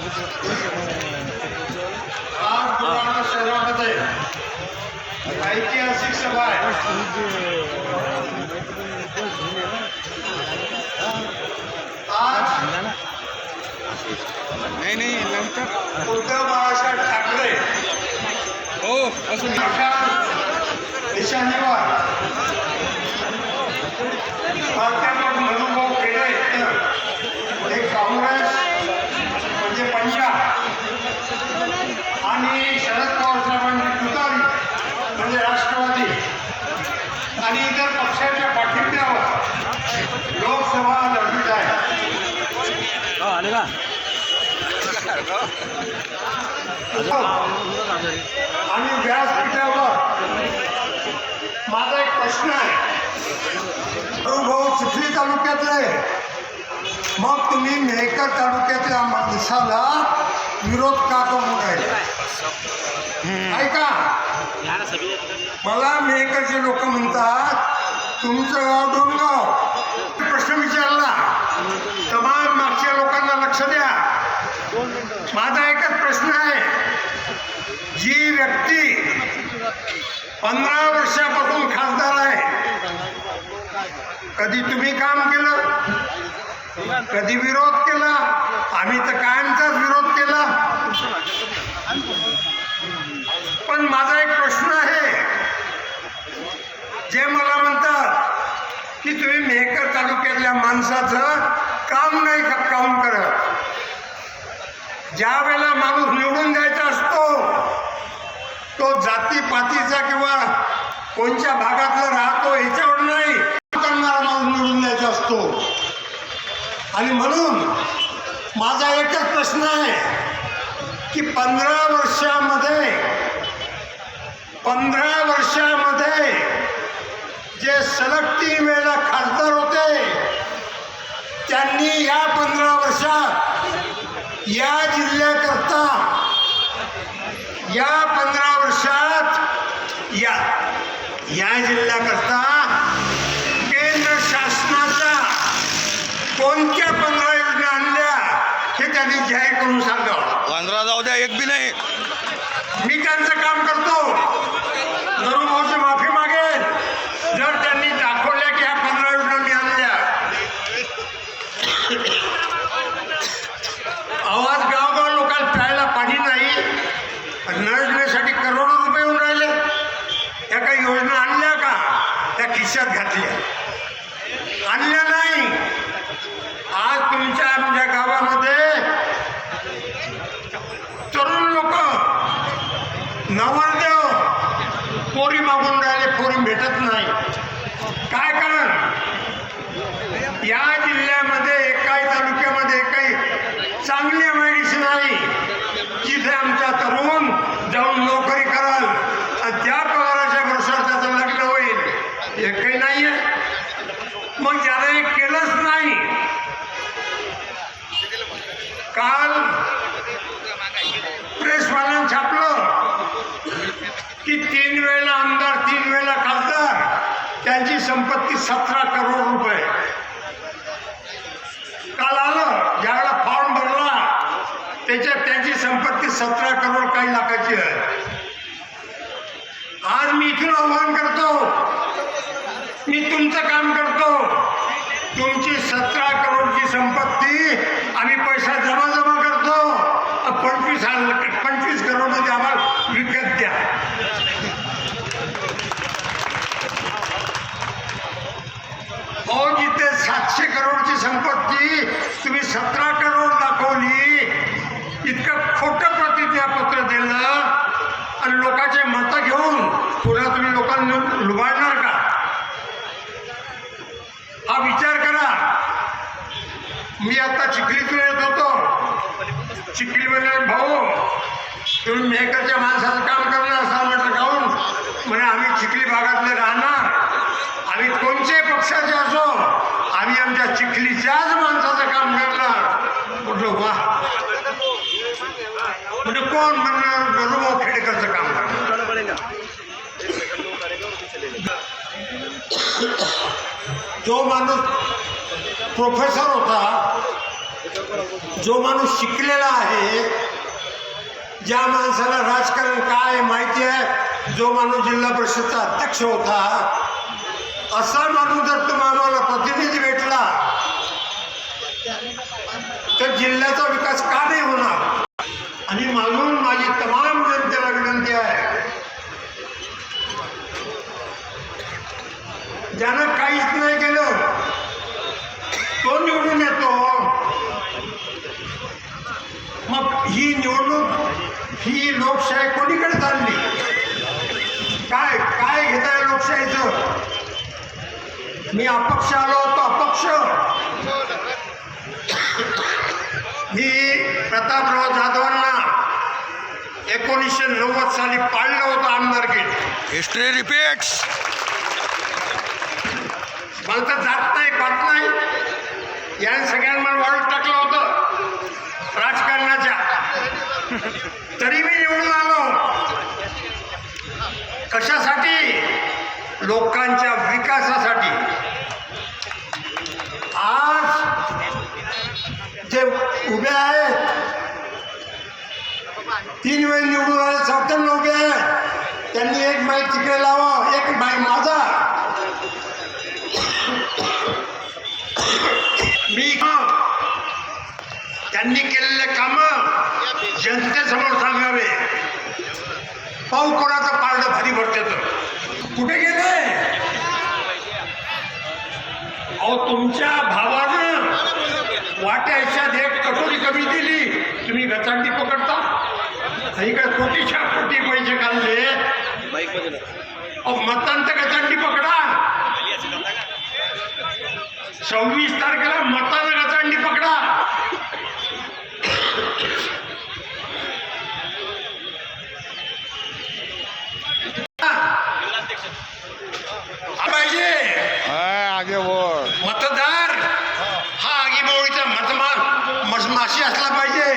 आज शहरामध्ये ऐतिहासिक सभा आहे. आज नाही नंतर उद्धव बाळासाहेब ठाकरे हो असं निशाणीवर प्राध्यापक मधुभाऊ केले हे काँग्रेस म्हणजे पंजाब आणि शरद पवार साहेबांची तुतारी म्हणजे राष्ट्रवादी आणि इतर पक्षाच्या पाठिंब्यावर लोकसभा लढवित आहे. आले का आणि व्यासपीठावर माझा एक प्रश्न आहे. भाऊ चिखली तालुक्यातले, मग तुम्ही मेहकर तालुक्यातल्या माणसाला विरोध का करून राहिले? ऐका, मला मेहकरचे लोक म्हणतात तुमचं गाव डोंगगाव. प्रश्न विचारला तमाम मागच्या लोकांना लक्ष द्या. माझा एकच प्रश्न आहे, जी व्यक्ती 15 वर्षापासून खासदार आहे, कधी तुम्ही काम केलं, कधी विरोध केला? आम्ही तर कायमचाच विरोध केला. पण माझा एक प्रश्न आहे, जे मला म्हणतात की तुम्ही मेहकर तालुक्यातल्या माणसाचं काम नाही काऊन करत. ज्या वेळेला माणूस निवडून द्यायचा असतो तो जातीपातीचा किंवा कोणत्या भागातला राहतो याच्यावर नाही, करणारा माणूस निवडून द्यायचा असतो. आणि म्हणून माझा एकच प्रश्न आहे की 15 वर्षामध्ये जे सलग 3 वेळेला खासदार होते त्यांनी या 15 वर्षात या जिल्ह्याकरता, या 15 वर्षात या जिल्ह्याकरता केंद्र शासनाच्या कोणत्या 15 योजना आणल्या हे त्यांनी जाहीर करून सांगावं. 15 जाऊ द्या, एक बी नाही. मी त्यांचं काम करतो, नरूभाऊची माफी मागेन जर त्यांनी दाखवल्या की ह्या 15 योजना मी आणल्या. आवाज गावगाव लोकांना प्यायला पाणी नाही, नळ योजनेसाठी करोडो रुपये येऊन राहिले. त्या काही योजना आणल्या का? त्या खिशात घातल्या? आणल्या नाही. आज तुमच्या आमच्या गावामध्ये तरुण लोक नवरदेव पोरी मागून राहिले, पोरी भेटत नाही. काय कारण? या जिल्ह्यामध्ये एकाही तालुक्यामध्ये काही चांगली एमआयडीसी नाही जिथे आमचा तरुण जाऊन नोकरी कराल आणि त्या पगाराच्या भरोशावर त्याचं लग्न होईल. एकही नाही आहे. मग ज्याला हे केलंच नाही, काल प्रेसवाल्यानं छापलं की 3 वेळेला आमदार 3 वेळेला खासदार, त्यांची संपत्ती 17 करोड रुपये. काल आलं, ज्यावेळेला फॉर्म भरला त्याच्यात त्यांची संपत्ती 17 करोड काही लाखाची आहे. आज मी इथून आव्हान करतो, मी तुमचं काम करतो, तुमची 17 करोडची संपत्ती आम्ही पैसा जमा करतो, 25 करोडमध्ये आम्हाला विकत द्या. जिथे 700 करोडची संपत्ती तुम्ही 17 करोड दाखवली, इतकं खोटं प्रतिज्ञापत्र दिलं आणि लोकांचे मतं घेऊन पुन्हा तुम्ही लोकांना लुबाडणार का? हा विचार करा. मी आता चिखलीतून येत होतो, चिखलीमध्ये भाऊ तुम्ही मेहकरच्या माणसाचं काम करणार असा म्हटलं, काहून? म्हणे आम्ही चिखली भागातले राहणार, आम्ही कोणत्याही पक्षाचे असो, आम्ही आमच्या चिखलीच्याच माणसाचं काम करणार. म्हटलं वा. म्हणजे कोण? म्हणणार नरूभाऊ खेडेकरचं काम करणार. जो माणूस प्रोफेसर होता जो माणूस शिकलेला आहे, ज्या माणसाला राजकारण काय माहिती आहे, जो माणूस जिल्हा परिषदचा अध्यक्ष होता, असा माणूस जर तुम्हाला प्रतिनिधी भेटला तर जिल्ह्याचा विकास का नाही होणार? आणि म्हणून माझी तमाम जनतेला विनंती आहे, ज्यानं काहीच नाही केलं तो निवडून येतो. मग ही निवडणूक, ही लोकशाही कोणीकडे चालली? काय काय घेत आहे लोकशाहीचं? मी अपक्ष आलो होतो, अपक्ष. मी प्रतापराव जाधवांना 1990 साली पाळलं होतं आमदारकीत. History repeats. मला तर जात नाही, पाहत नाही. या सगळ्यांना मला वाळूत टाकलं होतं राजकारणाच्या, तरी मी निवडून आलो. कशासाठी? लोकांच्या विकासासाठी. आज जे उभे आहेत, 3 वेळ निवडून आले, 54 उभे आहेत. त्यांनी एक माईक तिकडे लावा, एक माईक माझा. मी त्यांनी केलेले काम जनतेसमोर सांगावे. पाहू कोणाचं पारडं भारी पडते. तर कुठे गेले? अहो, तुमच्या भावानं वाट्याच्यात एक कटोरी कमी दिली, तुम्ही गचांडी पकडता. इकडे कोटीच्या कोटी पैसे काढले. अहो, मतदान तर गचांडी पकडा. 26 तारखेला मतानं गचांडी पकडा. पाहिजे आगे बोल. मतदार हा आगीमावळीचा मधमाशी असला पाहिजे.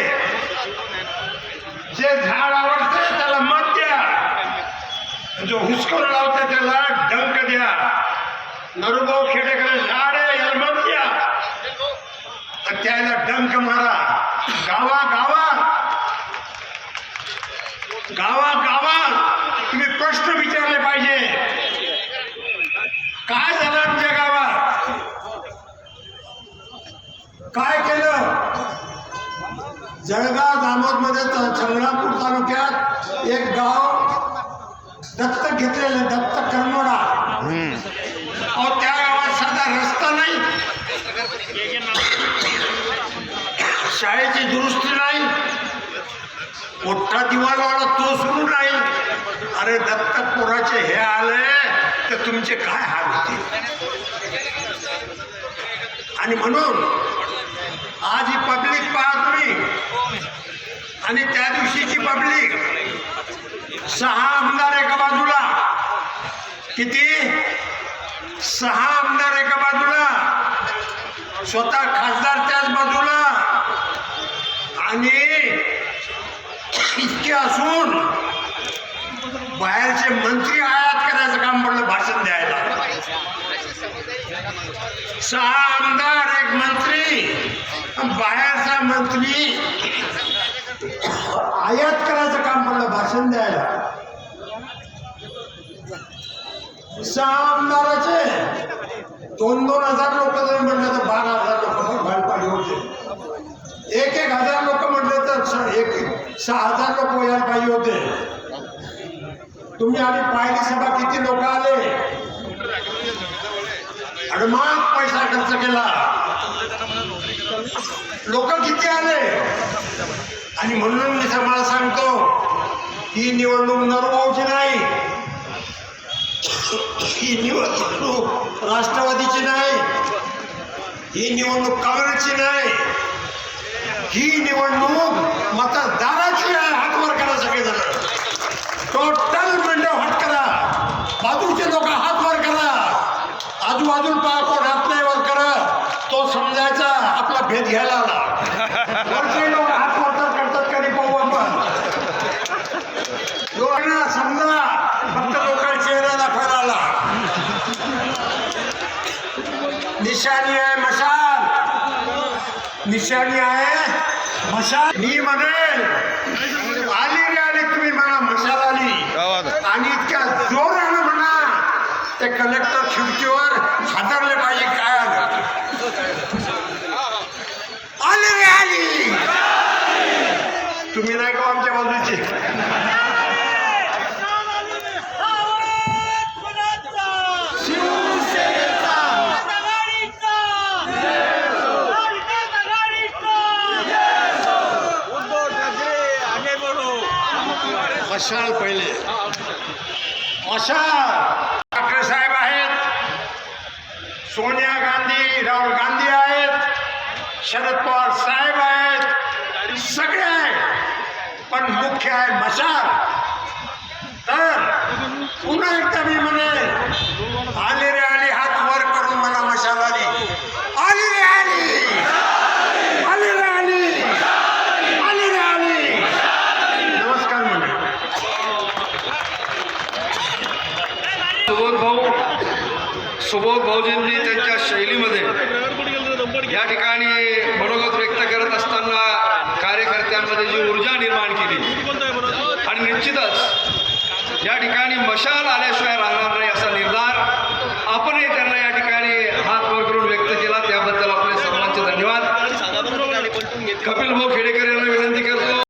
जे झाड आवडते त्याला मत द्या, जो हुसकून लावते त्याला डंक द्या. नरुभाऊ खेडेकर झाड आहे, याला मत द्या, तर त्याला डंक मारा. गावागावात तुम्ही प्रश्न विचारले पाहिजे. काय झालं आमच्या गावात? काय केलं? जळगाव दामोदमध्ये संग्रामपूर तालुक्यात एक गाव दत्तक घेतलेलं, दत्तक करमोडा. अहो, त्या गावात साधा रस्ता नाही, शाळेची दुरुस्ती नाही, मोठा दिवाळवाडा तो सुरू नाही. अरे दत्तक पोराचे हे आले तर तुमचे काय हाल होते? आणि म्हणून आज ही पब्लिक पहा तुम्ही, आणि त्या दिवशीची पब्लिक. 6 आमदार एका बाजूला, किती? 6 आमदार एका बाजूला, स्वतः खासदार त्याच बाजूला. आणि इतके असून बाहेरचे मंत्री आयात करायचं काम पडलं भाषण द्यायला. 6 आमदार, एक मंत्री, बाहेरचा मंत्री आयात करायचं काम पडलं भाषण द्यायला. 6 आमदाराचे 2-2 हजार लोक जर म्हणले तर 12,000 लोक बाहेर पाडी होते. 1,000 लोक म्हटले तर 6,000 लोक यायला पाहिजे होते. तुम्ही आधी पाहिली सभा, किती लोक आले? अडमाग पैसा खर्च केला. लोक किती आले? आणि म्हणून मी तुम्हाला सांगतो, ही निवडणूक नरभाऊची नाही, ही निवडणूक राष्ट्रवादीची नाही, ही निवडणूक काँग्रेसची नाही, ही निवडणूक मतदाराची आहे. हात वर करा सगळेजण, टोटल मंडळ हात करा. बाजूचे लोक हात वर करा, आजूबाजूला पहा, कोण हात नाही वर करा, तो समजायचा आपला भेद घ्यायला आला. वरचे लोक हात वरतात करतात कधी पाहू आपण. लोकांना समजा फक्त लोकांना चेहरा दाखवायला आला. निशाणी आहे मशाल, निशाणी निशाणी आहे मशाल. मी म्हणेल आली रे आली, तुम्ही म्हणा मशाल आली. गावात आणि इतक्या जोरानं म्हणा ते कलेक्टर खिडकीवर हादरले पाहिजे. काय आलं? आली रे आली. तुम्ही नाही का आमच्या बाजूचे? मशाल पहिले मशाल. ठाकरे साहेब आहेत, सोनिया गांधी राहुल गांधी आहेत, शरद पवार साहेब आहेत, सगळे आहेत, पण मुख्य आहे मशाल. तर पुन्हा एकदा मी म्हणे आली रे आली, हात वर करून मला मशाल आली. आली रे आली, आली रे आली, आली रे आली. नमस्कार म्हणे. सुबोध भाऊजींनी त्यांच्या शैलीमध्ये या ठिकाणी मनोगत व्यक्त करत असताना कार्यकर्त्यांमध्ये जी ऊर्जा निर्माण केली आणि निश्चितच या ठिकाणी मशाल आल्याशिवाय